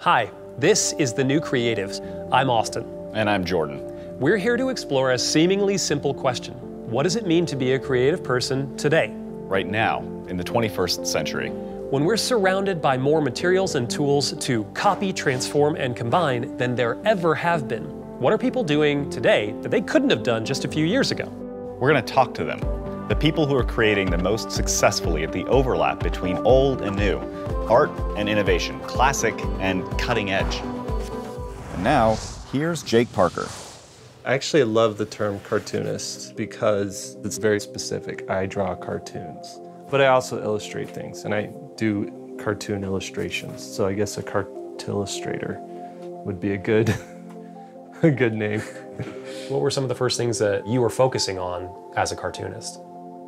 Hi, this is The New Creatives. I'm Austin. And I'm Jordan. We're here to explore a seemingly simple question. What does it mean to be a creative person today? Right now, in the 21st century. When we're surrounded by more materials and tools to copy, transform, and combine than there ever have been, what are people doing today that they couldn't have done just a few years ago? We're going to talk to them, the people who are creating the most successfully at the overlap between old and new, art and innovation, classic and cutting edge. And now, here's Jake Parker. I actually love the term cartoonist because it's very specific. I draw cartoons, but I also illustrate things, and I do cartoon illustrations. So I guess a illustrator would be a good name. What were some of the first things that you were focusing on as a cartoonist?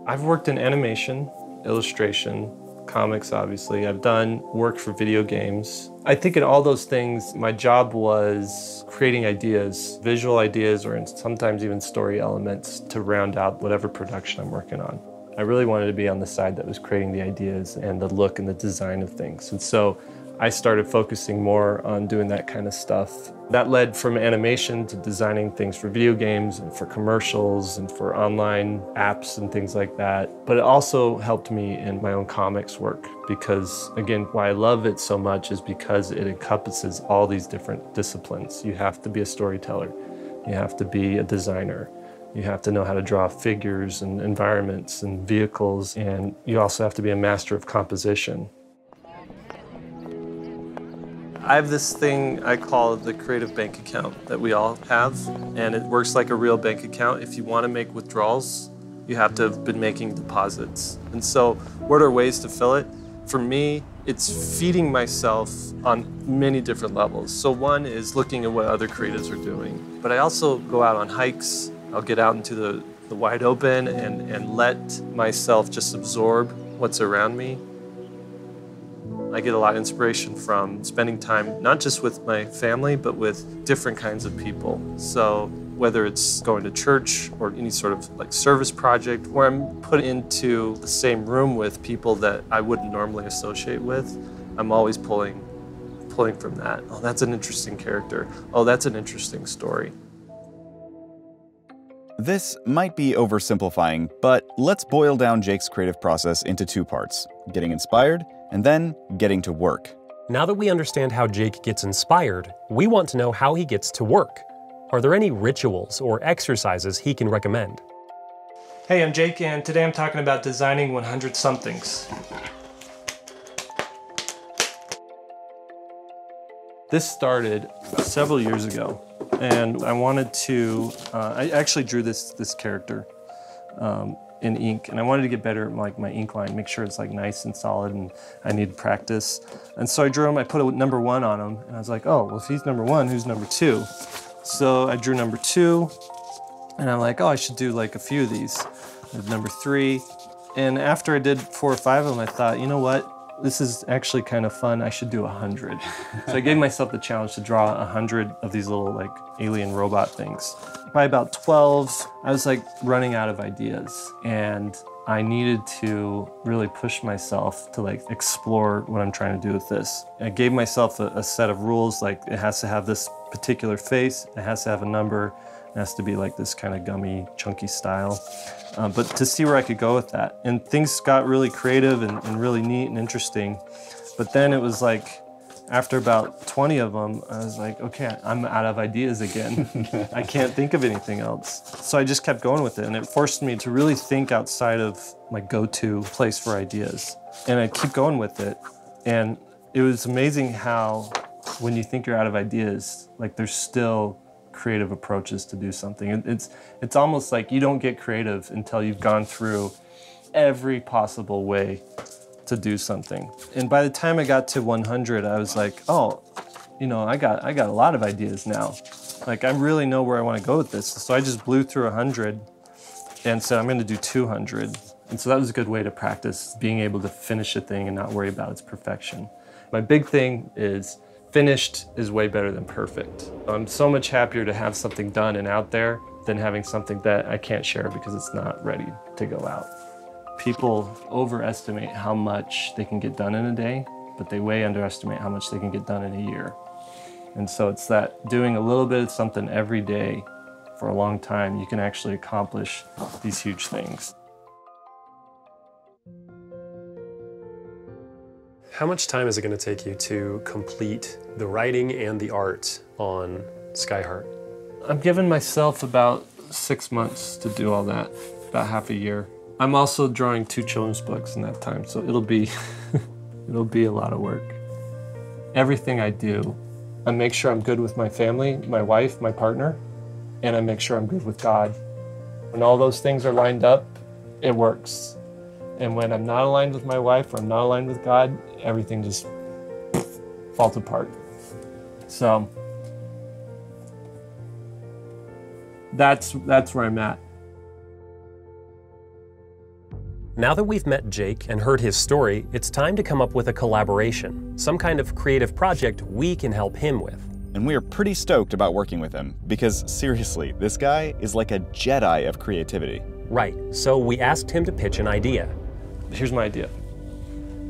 I've worked in animation, illustration, comics, obviously. I've done work for video games. I think in all those things, my job was creating ideas, visual ideas, or sometimes even story elements to round out whatever production I'm working on. I really wanted to be on the side that was creating the ideas and the look and the design of things. And so I started focusing more on doing that kind of stuff. That led from animation to designing things for video games and for commercials and for online apps and things like that. But it also helped me in my own comics work because, again, why I love it so much is because it encompasses all these different disciplines. You have to be a storyteller. You have to be a designer. You have to know how to draw figures and environments and vehicles. And you also have to be a master of composition. I have this thing I call the creative bank account that we all have, and it works like a real bank account. If you want to make withdrawals, you have to have been making deposits. And so what are ways to fill it? For me, it's feeding myself on many different levels. So one is looking at what other creatives are doing, but I also go out on hikes. I'll get out into the wide open and let myself just absorb what's around me. I get a lot of inspiration from spending time not just with my family, but with different kinds of people. So whether it's going to church or any sort of like service project where I'm put into the same room with people that I wouldn't normally associate with, I'm always pulling from that. Oh, that's an interesting character. Oh, that's an interesting story. This might be oversimplifying, but let's boil down Jake's creative process into two parts: getting inspired and then getting to work. Now that we understand how Jake gets inspired, we want to know how he gets to work. Are there any rituals or exercises he can recommend? Hey, I'm Jake, and today I'm talking about designing 100-somethings. This started several years ago, and I wanted to, I actually drew this character in ink, and I wanted to get better at like my ink line, make sure it's like nice and solid, and I needed practice. And so I drew him, I put a number 1 on him, and I was like, oh, well, if he's number 1, who's number 2? So I drew number 2, and I'm like, oh, I should do like a few of these. I did number 3, and after I did 4 or 5 of them, I thought, you know what? This is actually kind of fun. I should do 100. So I gave myself the challenge to draw 100 of these little like alien robot things. By about 12, I was like running out of ideas, and I needed to really push myself to like explore what I'm trying to do with this. I gave myself a set of rules, like it has to have this particular face, it has to have a number, it has to be like this kind of gummy, chunky style. But to see where I could go with that. And things got really creative and really neat and interesting. But then it was like, after about 20 of them, I was like, okay, I'm out of ideas again. I can't think of anything else. So I just kept going with it, and it forced me to really think outside of my go-to place for ideas. And I keep going with it. And it was amazing how when you think you're out of ideas, like there's still creative approaches to do something. It's almost like you don't get creative until you've gone through every possible way to do something. And by the time I got to 100, I was like, oh, you know, I got a lot of ideas now. Like I really know where I want to go with this. So I just blew through 100 and said, I'm going to do 200. And so that was a good way to practice being able to finish a thing and not worry about its perfection. My big thing is finished is way better than perfect. I'm so much happier to have something done and out there than having something that I can't share because it's not ready to go out. People overestimate how much they can get done in a day, but they way underestimate how much they can get done in a year. And so it's that doing a little bit of something every day for a long time, you can actually accomplish these huge things. How much time is it going to take you to complete the writing and the art on Skyheart? I'm giving myself about 6 months to do all that, about half a year. I'm also drawing 2 children's books in that time, so it'll be, it'll be a lot of work. Everything I do, I make sure I'm good with my family, my wife, my partner, and I make sure I'm good with God. When all those things are lined up, it works. And when I'm not aligned with my wife or I'm not aligned with God, everything just falls apart. So that's where I'm at. Now that we've met Jake and heard his story, it's time to come up with a collaboration, some kind of creative project we can help him with. And we are pretty stoked about working with him, because seriously, this guy is like a Jedi of creativity. Right, so we asked him to pitch an idea. Here's my idea.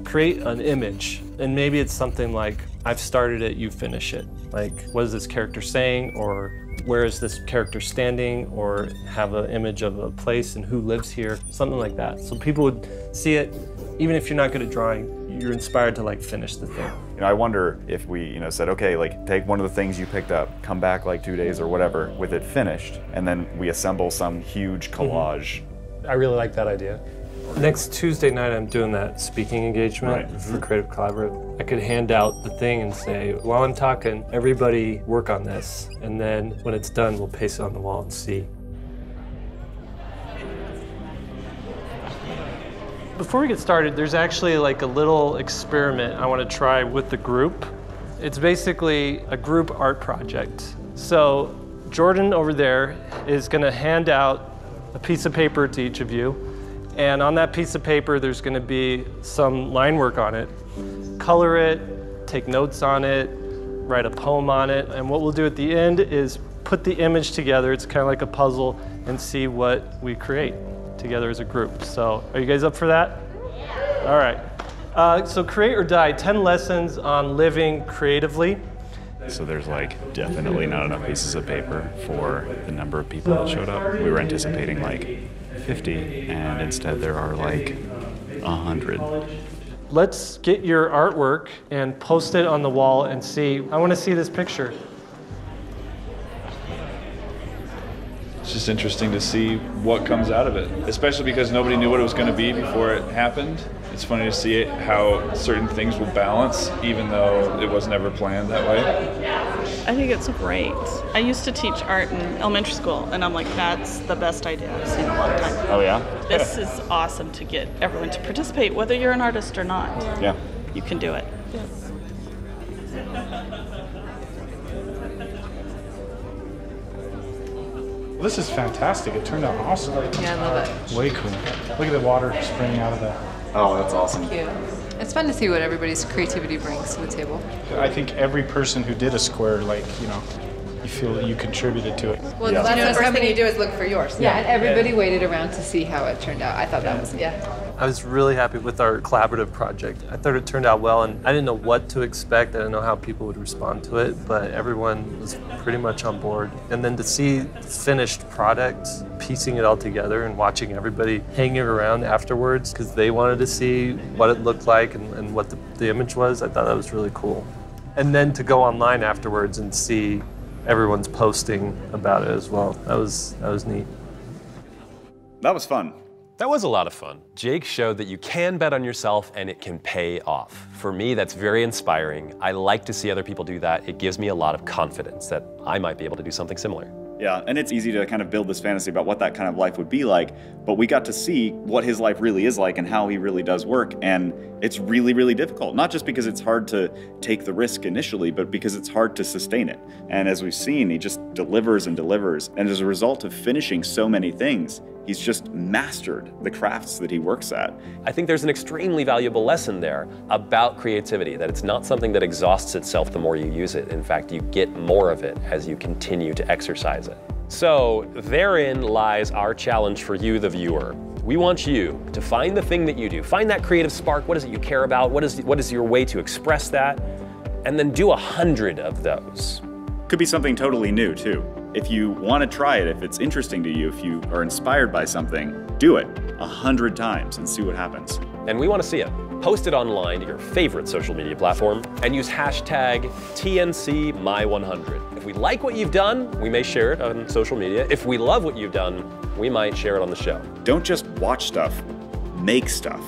Create an image, and maybe it's something like, I've started it, you finish it. Like, what is this character saying, or where is this character standing, or have an image of a place and who lives here, something like that. So people would see it, even if you're not good at drawing, you're inspired to like finish the thing. You know, I wonder if we, said, okay, like take one of the things you picked up, come back like 2 days or whatever with it finished, and then we assemble some huge collage. I really like that idea. Next Tuesday night, I'm doing that speaking engagement for Creative Collaborative. I could hand out the thing and say, while I'm talking, everybody work on this. And then when it's done, we'll paste it on the wall and see. Before we get started, there's actually like a little experiment I want to try with the group. It's basically a group art project. So Jordan over there is going to hand out a piece of paper to each of you. And on that piece of paper, there's going to be some line work on it. Color it, take notes on it, write a poem on it. And what we'll do at the end is put the image together. It's kind of like a puzzle, and see what we create together as a group. So are you guys up for that? Yeah. All right. So create or die, 10 lessons on living creatively. So there's like definitely not enough pieces of paper for the number of people that showed up. We were anticipating like 50, and instead there are like 100. Let's get your artwork and post it on the wall and see. I want to see this picture. It's just interesting to see what comes out of it, especially because nobody knew what it was going to be before it happened. It's funny to see it, how certain things will balance, even though it was never planned that way. I think it's great. I used to teach art in elementary school, and I'm like, that's the best idea I've seen in a long time. Oh yeah? This is awesome to get everyone to participate, whether you're an artist or not. Yeah. You can do it. Yes. This is fantastic. It turned out awesome. Yeah, I love it. Way cool. Look at the water spraying out of that. Oh, that's awesome. Cute. It's fun to see what everybody's creativity brings to the table. I think every person who did a square, you feel that you contributed to it. Well, that's the first thing you do is look for yours. Yeah, and everybody waited around to see how it turned out. I thought that was, I was really happy with our collaborative project. I thought it turned out well, and I didn't know what to expect. I didn't know how people would respond to it, but everyone was pretty much on board. And then to see the finished product, piecing it all together and watching everybody hanging around afterwards because they wanted to see what it looked like and what the image was, I thought that was really cool. And then to go online afterwards and see everyone's posting about it as well. That was neat. That was fun. That was a lot of fun. Jake showed that you can bet on yourself and it can pay off. For me, that's very inspiring. I like to see other people do that. It gives me a lot of confidence that I might be able to do something similar. Yeah, and it's easy to kind of build this fantasy about what that kind of life would be like, but we got to see what his life really is like and how he really does work, and it's really, really difficult. Not just because it's hard to take the risk initially, but because it's hard to sustain it. And as we've seen, he just delivers and delivers, and as a result of finishing so many things, he's just mastered the crafts that he works at. I think there's an extremely valuable lesson there about creativity, that it's not something that exhausts itself the more you use it. In fact, you get more of it as you continue to exercise it. So therein lies our challenge for you, the viewer. We want you to find the thing that you do. Find that creative spark. What is it you care about? What is your way to express that? and then do 100 of those. Could be something totally new too. If you want to try it, if it's interesting to you, if you are inspired by something, do it 100 times and see what happens. And we want to see it. Post it online to your favorite social media platform and use hashtag TNCMy100. If we like what you've done, we may share it on social media. If we love what you've done, we might share it on the show. Don't just watch stuff, make stuff.